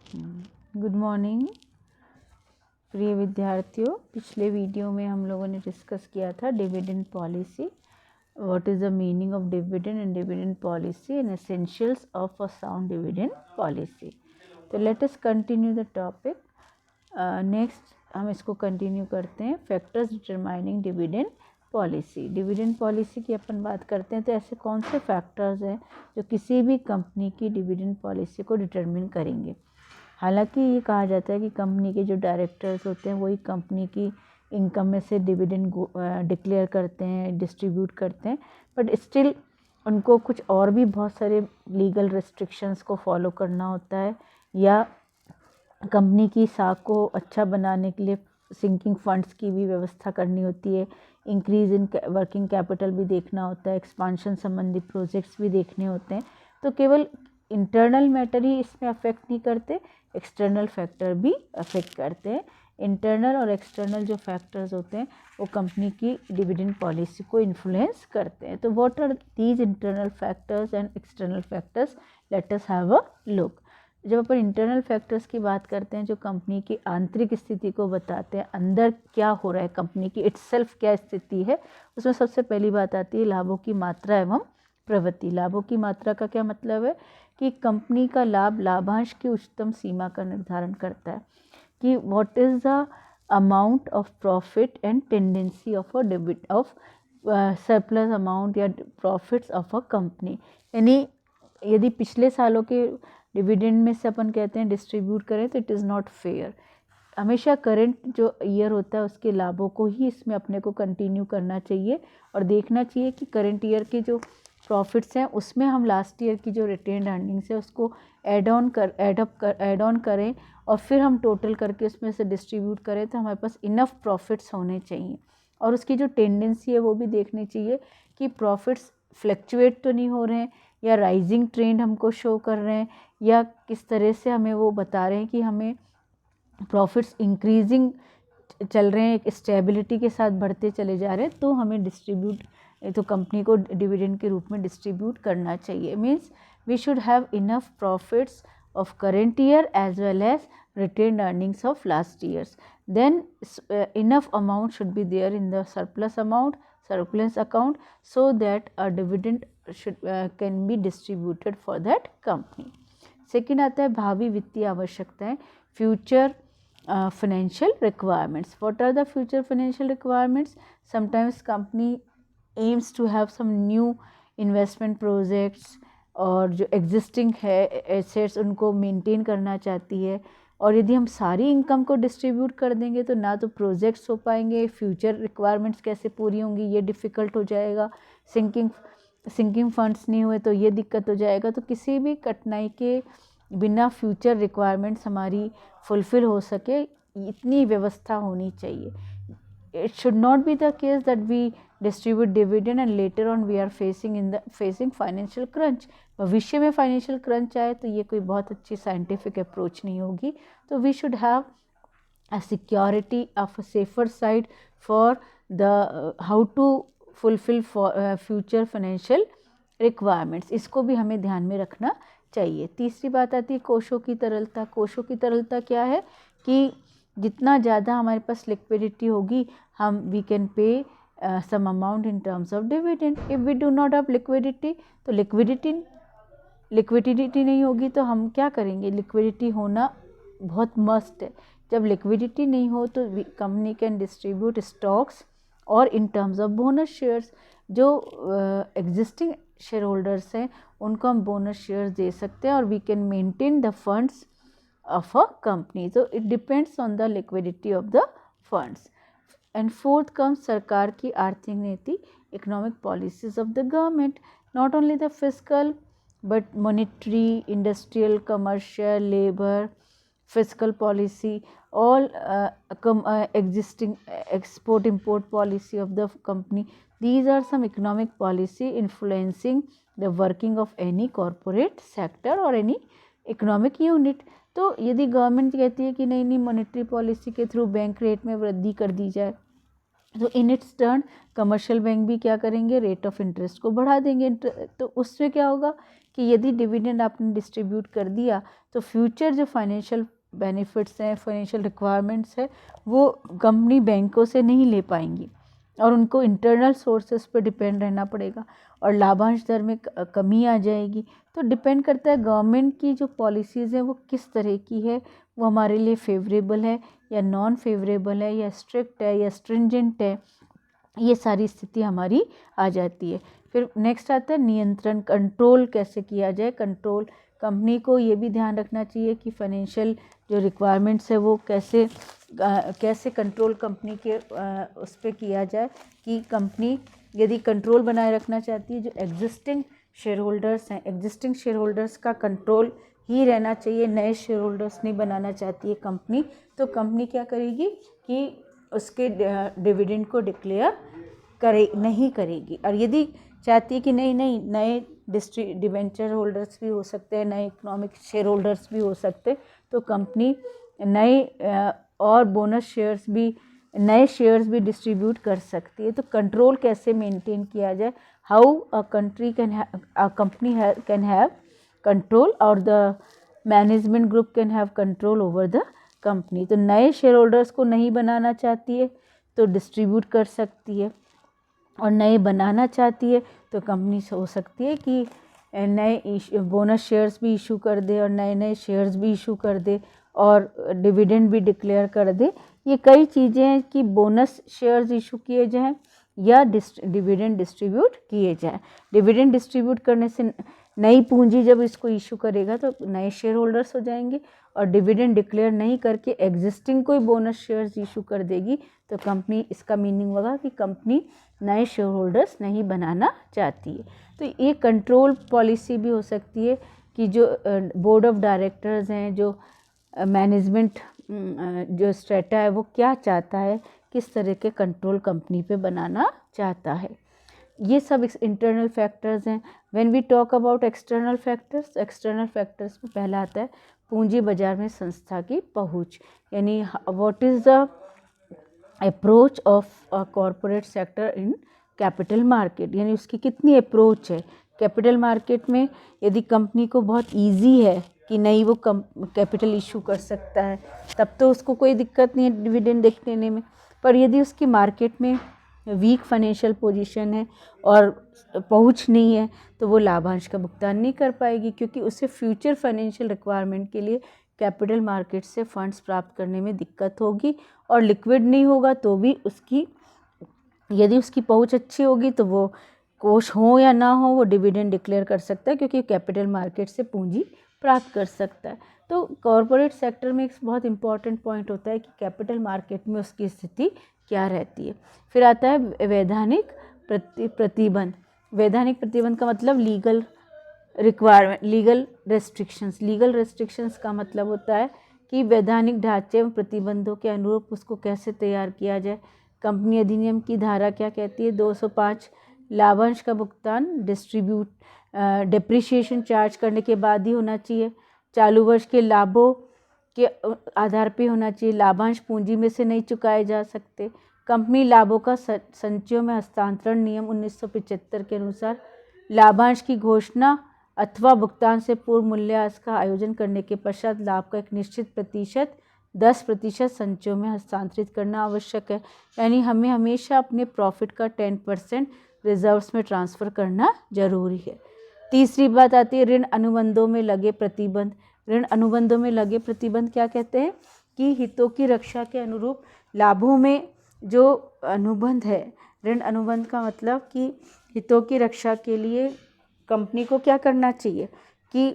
Good morning प्रिय विद्यार्थियों। पिछले वीडियो में हम लोगों ने डिस्कस किया था dividend policy, what is the meaning of dividend and dividend policy and essentials of a sound dividend policy. तो let us continue the topic. Next हम इसको कंटिन्यू करते हैं, factors determining dividend policy. Dividend policy की अपन बात करते हैं तो ऐसे कौन से फैक्टर्स हैं जो किसी भी कंपनी की डिविडेंड पॉलिसी को डिटरमिन करेंगे। हालांकि ये कहा जाता है कि कंपनी के जो डायरेक्टर्स होते हैं वही कंपनी की इनकम में से डिविडेंड डिक्लेयर करते हैं, डिस्ट्रीब्यूट करते हैं, बट स्टिल उनको कुछ और भी बहुत सारे लीगल रेस्ट्रिक्शंस को फॉलो करना होता है, या कंपनी की साख को अच्छा बनाने के लिए सिंकिंग फंड्स की भी व्यवस्था करनी होती है, इंक्रीज इन वर्किंग कैपिटल भी देखना होता है, एक्सपांशन संबंधी प्रोजेक्ट्स भी देखने होते हैं। तो केवल इंटरनल मैटर ही इसमें अफेक्ट नहीं करते, एक्सटर्नल फैक्टर भी अफेक्ट करते हैं। इंटरनल और एक्सटर्नल जो फैक्टर्स होते हैं वो कंपनी की डिविडेंड पॉलिसी को इन्फ्लुएंस करते हैं। तो what are these internal factors and external factors, let us have a look. जब अपन इंटरनल फैक्टर्स की बात करते हैं जो कंपनी की आंतरिक स्थिति को बताते हैं, अंदर क्या हो रहा है, कंपनी की इटसेल्फ क्या स्थिति है, उसमें सबसे पहली बात आती है लाभों की मात्रा एवं प्रवृत्ति। लाभों की मात्रा का क्या मतलब है कि कंपनी का लाभ लाभांश की उच्चतम सीमा का निर्धारण करता है, कि what is the amount of profit and tendency of a debit of surplus amount या प्रॉफिट्स ऑफ अ कंपनी। यानी यदि पिछले सालों के डिविडेंड में से अपन कहते हैं डिस्ट्रीब्यूट करें तो इट इज़ नॉट फेयर। हमेशा करंट जो ईयर होता है उसके लाभों को ही इसमें अपने को कंटिन्यू करना चाहिए और देखना चाहिए कि करंट ईयर के जो प्रॉफिट्स हैं उसमें हम लास्ट ईयर की जो रिटेन्ड अर्निंग्स है उसको ऐड ऑन करें और फिर हम टोटल करके उसमें से डिस्ट्रीब्यूट करें तो हमारे पास इनफ प्रॉफिट्स होने चाहिए। और उसकी जो टेंडेंसी है वो भी देखनी चाहिए कि प्रॉफिट्स फ्लक्चुएट तो नहीं हो रहे हैं या राइजिंग ट्रेंड हमको शो कर रहे हैं, या किस तरह से हमें वो बता रहे हैं कि हमें प्रॉफिट्स इंक्रीजिंग चल रहे हैं, एक स्टेबिलिटी के साथ बढ़ते चले जा रहे हैं, तो हमें डिस्ट्रीब्यूट तो कंपनी को डिविडेंड के रूप में डिस्ट्रीब्यूट करना चाहिए। Means we should have enough profits of current year as well as retained earnings of last years. Then enough amount should be there in the surplus account so that a dividend can be distributed for that company. Second आता है भावी वित्तीय आवश्यकताएं, future financial requirements. What are the future financial requirements? Sometimes company aims to have some new investment projects और जो existing है assets उनको maintain करना चाहती है, और यदि हम सारी इनकम को डिस्ट्रीब्यूट कर देंगे तो ना तो प्रोजेक्ट्स हो पाएंगे, फ्यूचर रिक्वायरमेंट्स कैसे पूरी होंगी ये डिफ़िकल्ट हो जाएगा, सिंकिंग फंड्स नहीं हुए तो ये दिक्कत हो जाएगा। तो किसी भी कठिनाई के बिना फ्यूचर रिक्वायरमेंट्स हमारी फुलफ़िल हो सके इतनी व्यवस्था होनी चाहिए। It should not be the case that we distribute dividend and later on we are facing financial crunch. भविष्य में फाइनेंशियल क्रंच आए तो ये कोई बहुत अच्छी साइंटिफिक अप्रोच नहीं होगी। तो we should have a security of a safer side for the how to fulfill for future financial requirements. इसको भी हमें ध्यान में रखना चाहिए। तीसरी बात आती है कोषों की तरलता। कोषों की तरलता क्या है कि जितना ज़्यादा हमारे पास लिक्विडिटी होगी हम we can pay some amount in terms of dividend. If we do not have liquidity तो लिक्विडिटी नहीं होगी तो हम क्या करेंगे। लिक्विडिटी होना बहुत मस्ट है। जब लिक्विडिटी नहीं हो तो कंपनी कैन डिस्ट्रीब्यूट स्टॉक्स और in terms of bonus shares. जो एग्जिस्टिंग शेयर होल्डर्स हैं उनको हम बोनस शेयर्स दे सकते हैं और we can maintain the funds of a company. So it depends on the liquidity of the funds. And fourth comes सरकार की आर्थिक नीति, economic policies of the government, not only the fiscal but monetary, industrial, commercial, labor, fiscal policy, all existing export import policy of the company. These are some economic policy influencing the working of any corporate sector or any economic unit. तो यदि government कहती है कि नहीं monetary policy के through bank rate में वृद्धि कर दी जाए तो in its turn commercial bank भी क्या करेंगे, रेट ऑफ इंटरेस्ट को बढ़ा देंगे। तो उससे क्या होगा कि यदि डिविडेंड आपने डिस्ट्रीब्यूट कर दिया तो फ्यूचर जो फाइनेंशियल बेनिफिट्स हैं, फाइनेंशियल रिक्वायरमेंट्स है, वो कंपनी बैंकों से नहीं ले पाएंगी और उनको इंटरनल सोर्सेस पर डिपेंड रहना पड़ेगा और लाभांश दर में कमी आ जाएगी। तो डिपेंड करता है गवर्नमेंट की जो पॉलिसीज़ हैं वो किस तरह की है, वो हमारे लिए फेवरेबल है या नॉन फेवरेबल है, या स्ट्रिक्ट है या स्ट्रिंजेंट है, ये सारी स्थिति हमारी आ जाती है। फिर नेक्स्ट आता है नियंत्रण, कंट्रोल कैसे किया जाए। कंट्रोल, कंपनी को ये भी ध्यान रखना चाहिए कि फाइनेंशियल जो रिक्वायरमेंट्स है वो कैसे कंट्रोल कंपनी के उस पर किया जाए कि कंपनी यदि कंट्रोल बनाए रखना चाहती है, जो एग्जिस्टिंग शेयर होल्डर्स हैं, एग्जिस्टिंग शेयर होल्डर्स का कंट्रोल ही रहना चाहिए, नए शेयर होल्डर्स नहीं बनाना चाहती है कंपनी, तो कंपनी क्या करेगी कि उसके डिविडेंड को डिक्लेयर नहीं करेगी। और यदि चाहती है कि नहीं नए डिवेंचर होल्डर्स भी हो सकते हैं, नए इकोनॉमिक शेयर होल्डर्स भी हो सकते हैं, तो कंपनी नए और बोनस शेयर्स भी, नए शेयर्स भी डिस्ट्रीब्यूट कर सकती है। तो कंट्रोल कैसे मेंटेन किया जाए, how a company can have control और the management group can have control over the company. तो नए शेयर होल्डर्स को नहीं बनाना चाहती है तो डिस्ट्रीब्यूट कर सकती है, और नए बनाना चाहती है तो कंपनी हो सकती है कि नए बोनस शेयर्स भी इशू कर दे और नए शेयर्स भी इशू कर दे और डिविडेंड भी डिक्लेयर कर दे। ये कई चीज़ें हैं कि बोनस शेयर्स इशू किए जाएं या डिविडेंड डिस्ट्रीब्यूट किए जाएं। डिविडेंड डिस्ट्रीब्यूट करने से नई पूंजी जब इसको इशू करेगा तो नए शेयर होल्डर्स हो जाएंगे, और डिविडेंड डिक्लेयर नहीं करके एग्जिस्टिंग कोई बोनस शेयर्स इशू कर देगी तो कंपनी, इसका मीनिंग होगा कि कंपनी नए शेयर होल्डर्स नहीं बनाना चाहती है। तो ये कंट्रोल पॉलिसी भी हो सकती है कि जो बोर्ड ऑफ डायरेक्टर्स हैं, जो मैनेजमेंट जो स्ट्रेटा है वो क्या चाहता है, किस तरह के कंट्रोल कंपनी पे बनाना चाहता है। ये सब इंटरनल फैक्टर्स हैं। When we talk about external factors, external factors में पहला आता है पूंजी बाजार में संस्था की पहुंच, यानी what is the approach of a corporate sector in capital market, यानी उसकी कितनी अप्रोच है कैपिटल मार्केट में। यदि कंपनी को बहुत इजी है कि नहीं वो कैपिटल इशू कर सकता है, तब तो उसको कोई दिक्कत नहीं है डिविडेंड देने में। पर यदि उसकी मार्केट में वीक फाइनेंशियल पोजीशन है और पहुंच नहीं है तो वो लाभांश का भुगतान नहीं कर पाएगी, क्योंकि उसे फ्यूचर फाइनेंशियल रिक्वायरमेंट के लिए कैपिटल मार्केट से फंड्स प्राप्त करने में दिक्कत होगी, और लिक्विड नहीं होगा तो भी उसकी, यदि उसकी पहुंच अच्छी होगी तो वो कोष हो या ना हो वो डिविडेंड डिक्लेयर कर सकता है, क्योंकि कैपिटल मार्केट से पूंजी प्राप्त कर सकता है। तो कॉरपोरेट सेक्टर में एक बहुत इंपॉर्टेंट पॉइंट होता है कि कैपिटल मार्केट में उसकी स्थिति क्या रहती है। फिर आता है वैधानिक प्रतिबंध। वैधानिक प्रतिबंध का मतलब legal requirement, legal restrictions. Legal restrictions का मतलब होता है कि वैधानिक ढांचे एवं प्रतिबंधों के अनुरूप उसको कैसे तैयार किया जाए। कंपनी अधिनियम की धारा क्या कहती है, 205, लाभांश का भुगतान डिप्रिसिएशन चार्ज करने के बाद ही होना चाहिए, चालू वर्ष के लाभों के आधार पे होना चाहिए, लाभांश पूंजी में से नहीं चुकाए जा सकते, कंपनी लाभों का संचयों में हस्तांतरण नियम 1975 के अनुसार लाभांश की घोषणा अथवा भुगतान से पूर्व मूल्यह्रास का आयोजन करने के पश्चात लाभ का एक निश्चित प्रतिशत 10% संचयों में हस्तांतरित करना आवश्यक है। यानी हमें हमेशा अपने प्रॉफिट का 10% रिजर्व्स में ट्रांसफ़र करना जरूरी है। तीसरी बात आती है ऋण अनुबंधों में लगे प्रतिबंध। ऋण अनुबंधों में लगे प्रतिबंध क्या कहते हैं कि हितों की रक्षा के अनुरूप लाभों में जो अनुबंध है, ऋण अनुबंध का मतलब कि हितों की रक्षा के लिए कंपनी को क्या करना चाहिए कि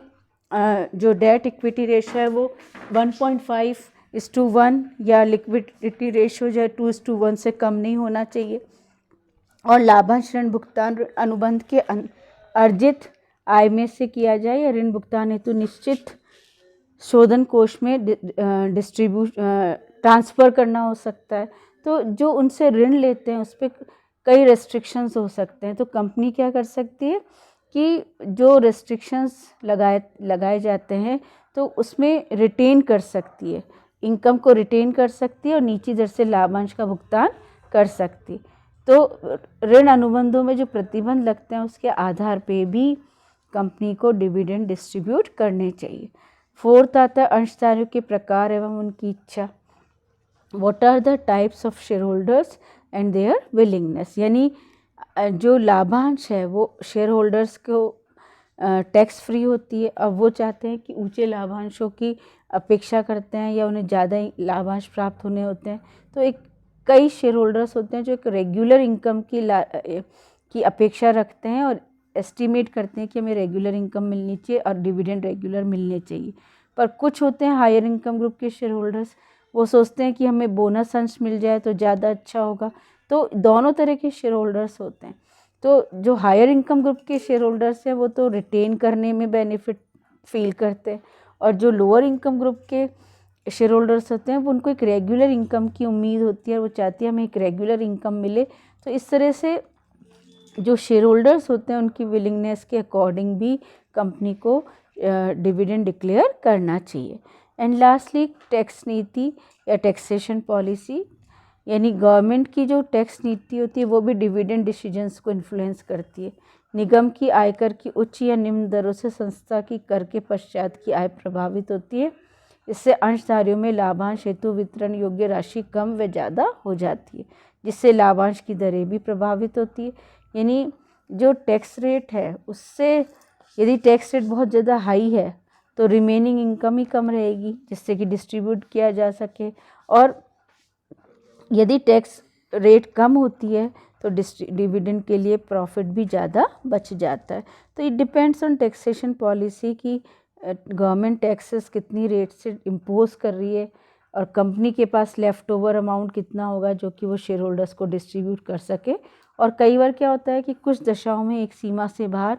जो डेट इक्विटी रेशो है वो 1.5:1 या लिक्विडिटी रेशो जो है 2:1 से कम नहीं होना चाहिए, और लाभांश ऋण भुगतान अनुबंध के अर्जित आय में से किया जाए या ऋण भुगतान हेतु निश्चित शोधन कोष में ट्रांसफ़र करना हो सकता है। तो जो उनसे ऋण लेते हैं उस पर कई रेस्ट्रिक्शंस हो सकते हैं। तो कंपनी क्या कर सकती है कि जो रेस्ट्रिक्शंस लगाए जाते हैं तो उसमें रिटेन कर सकती है, इनकम को रिटेन कर सकती है और नीची दर से लाभांश का भुगतान कर सकती। तो ऋण अनुबंधों में जो प्रतिबंध लगते हैं उसके आधार पे भी कंपनी को डिविडेंड डिस्ट्रीब्यूट करने चाहिए। फोर्थ आता है अंशधारियों के प्रकार एवं उनकी इच्छा। What are the types of share holders and their willingness, यानी जो लाभांश है वो शेयर होल्डर्स को टैक्स फ्री होती है। अब वो चाहते हैं कि ऊंचे लाभांशों की अपेक्षा करते हैं या उन्हें ज़्यादा लाभांश प्राप्त होने होते हैं। तो एक कई शेयर होल्डर्स होते हैं जो एक रेगुलर इनकम की अपेक्षा रखते हैं और एस्टिमेट करते हैं कि हमें रेगुलर इनकम मिलनी चाहिए और डिविडेंड रेगुलर मिलने चाहिए। पर कुछ होते हैं हायर इनकम ग्रुप के शेयर होल्डर्स, वो सोचते हैं कि हमें बोनस अंश मिल जाए तो ज़्यादा अच्छा होगा। तो दोनों तरह के शेयर होल्डर्स होते हैं। तो जो हायर इनकम ग्रुप के शेयर होल्डर्स हैं वो तो रिटेन करने में बेनिफिट फील करते हैं, और जो लोअर इनकम ग्रुप के शेयर होल्डर्स होते हैं वो उनको एक रेगुलर इनकम की उम्मीद होती है, वो चाहती है हमें एक रेगुलर इनकम मिले। तो इस तरह से जो शेयर होल्डर्स होते हैं उनकी विलिंगनेस के अकॉर्डिंग भी कंपनी को डिविडेंड डिक्लेयर करना चाहिए। एंड लास्टली टैक्स नीति या टैक्सेशन पॉलिसी, यानी गवर्नमेंट की जो टैक्स नीति होती है वो भी डिविडेंड डिसीजंस को इन्फ्लुएंस करती है। निगम की आयकर की उच्च या निम्न दरों से संस्था की कर के पश्चात की आय प्रभावित होती है। इससे अंशधारियों में लाभांश हेतु वितरण योग्य राशि कम व ज़्यादा हो जाती है, जिससे लाभांश की दरें भी प्रभावित होती है। यानी जो टैक्स रेट है उससे, यदि टैक्स रेट बहुत ज़्यादा हाई है तो रिमेनिंग इनकम ही कम रहेगी जिससे कि डिस्ट्रीब्यूट किया जा सके, और यदि टैक्स रेट कम होती है तो डिविडेंड के लिए प्रॉफिट भी ज़्यादा बच जाता है। तो it depends on taxation policy कि गवर्नमेंट टैक्सेस कितनी रेट से इम्पोज कर रही है और कंपनी के पास लेफ़्ट ओवर अमाउंट कितना होगा जो कि वो शेयर होल्डर्स को डिस्ट्रीब्यूट कर सके। और कई बार क्या होता है कि कुछ दशाओं में एक सीमा से बाहर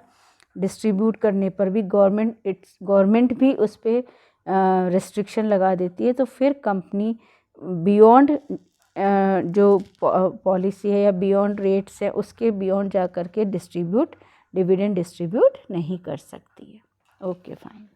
डिस्ट्रीब्यूट करने पर भी गवर्नमेंट भी उस पर रेस्ट्रिक्शन लगा देती है, तो फिर कंपनी बियॉन्ड जो पॉलिसी है या बियॉन्ड रेट्स है उसके बियॉन्ड जा कर के डिविडेंड डिस्ट्रीब्यूट नहीं कर सकती है। Okay fine.